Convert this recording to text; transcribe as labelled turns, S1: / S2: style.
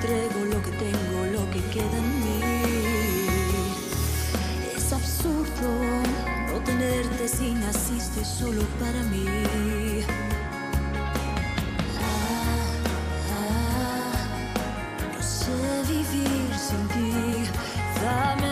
S1: entrego lo que tengo, lo que queda en mí. Es absurdo no tenerte si naciste solo para mí. No sé vivir sin ti. Dame